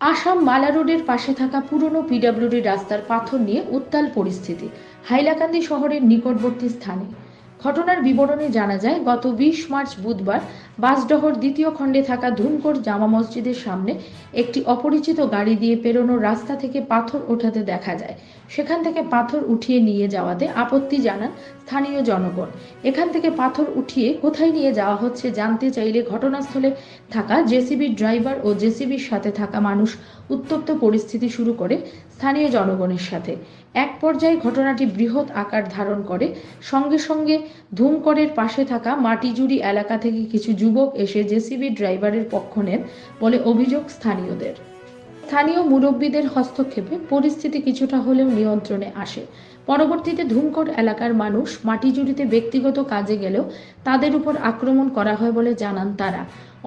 আসাম মালা রোডের পাশে থাকা পুরনো পিডব্লিউডি রাস্তার পাথর নিয়ে উত্তাল পরিস্থিতি হাইলাকান্দি শহরের নিকটবর্তী স্থানে। ঘটনার বিবরণে জানা যায়, গত 20 মার্চ বুধবার বাসডহর দ্বিতীয় খণ্ডে থাকা ধুনকোট জামা মসজিদের সামনে একটি অপরিচিত গাড়ি দিয়ে পেরোনো রাস্তা থেকে পাথর ওঠাতে দেখা যায়। সেখান থেকে পাথর উঠিয়ে নিয়ে যাওয়াতে আপত্তি জানান স্থানীয় জনগণ। এখান থেকে পাথর উঠিয়ে কোথায় নিয়ে যাওয়া হচ্ছে জানতে চাইলে ঘটনাস্থলে থাকা জেসিবির ড্রাইভার ও জেসিবির সাথে থাকা মানুষ উত্তপ্ত পরিস্থিতি শুরু করে স্থানীয় জনগণের সাথে। এক পর্যায়ে ঘটনাটি বৃহৎ আকার ধারণ করে। সঙ্গে সঙ্গে ধুমকড়ের পাশে থাকা মাটিজুড়ি এলাকা থেকে কিছু যুবক এসে জেসিবি ড্রাইভারের পক্ষ নেন বলে অভিযোগ স্থানীয়দের। স্থানীয় মুরব্বীদের হস্তক্ষেপে পরিস্থিতি কিছুটা হলেও নিয়ন্ত্রণে আসে। পরবর্তীতে ধুমকড় এলাকার মানুষ মাটিজুড়িতে ব্যক্তিগত কাজে গেলেও তাদের উপর আক্রমণ করা হয় বলে জানান তারা।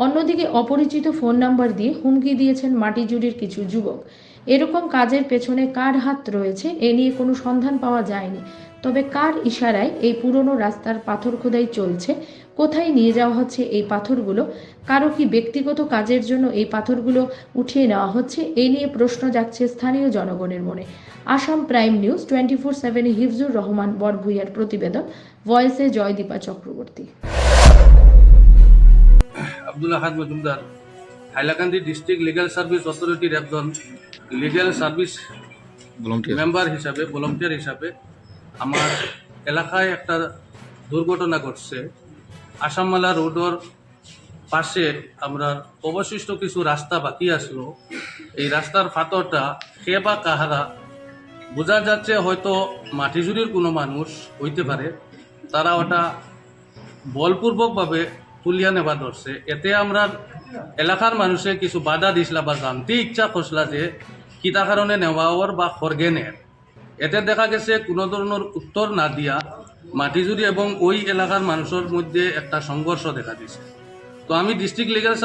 অন্যদিকে অপরিচিত ফোন নাম্বার দিয়ে হুমকি দিয়েছেন মাটিজুড়ির কিছু যুবক। এরকম কাজের পেছনে কার হাত রয়েছে এ নিয়ে কোনো সন্ধান পাওয়া যায়নি। তবে কার ইশারায় এই পুরনো রাস্তার পাথর খোদাই চলছে, কোথায় নিয়ে যাওয়া হচ্ছে এই পাথরগুলো, কারো কি ব্যক্তিগত কাজের জন্য এই পাথরগুলো উঠিয়ে নেওয়া হচ্ছে, এই নিয়ে প্রশ্ন জাগছে স্থানীয় জনগণের মনে। আসাম প্রাইম নিউজ 24/7 হিফজুর রহমান বরভূইয়ার প্রতিবেদন, ভয়েসে Joydipa Chakraborty. Abdul Ahad Majumdar Hailakandi district legal service অথরিটির একজন লিগ্যাল সার্ভিস মেম্বার হিসাবে ভলান্টিয়ার হিসাবে আমার এলাকায় একটা দুর্ঘটনা ঘটছে। আসামমালা রোডের পাশে আমরা অবশিষ্ট কিছু রাস্তা বাকি আসলো। এই রাস্তার ফাতরটা কে বা কাহারা বোঝা যাচ্ছে, হয়তো মাটিজুড়ির কোনো মানুষ হইতে পারে। তারা ওটা বলপূর্বকভাবে তুলিয়া নেবা ধরছে। এতে আমরা এলাকার মানুষে কিছু বাধা দিছিলা বা জানতে ইচ্ছা করছিলা যে কিতা কারণে নেওয়ার বা খরগেনের। এতে দেখা গেছে কোনো ধরনের উত্তর না দিয়া মাটিজুড়ি এবং ওই এলাকার মানুষের মধ্যে একটা সংঘর্ষ দেখা দিছে। তো আমি ডিস্ট্রিক্ট লিগ্যাল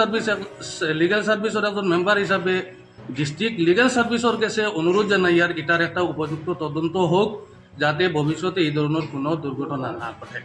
সার্ভিসের একজন মেম্বার হিসাবে ডিস্ট্রিক্ট লিগ্যাল সার্ভিসের কাছে অনুরোধ জানাই আর এটার একটা উপযুক্ত তদন্ত হোক, যাতে ভবিষ্যতে এই ধরনের কোনো দুর্ঘটনা না ঘটে।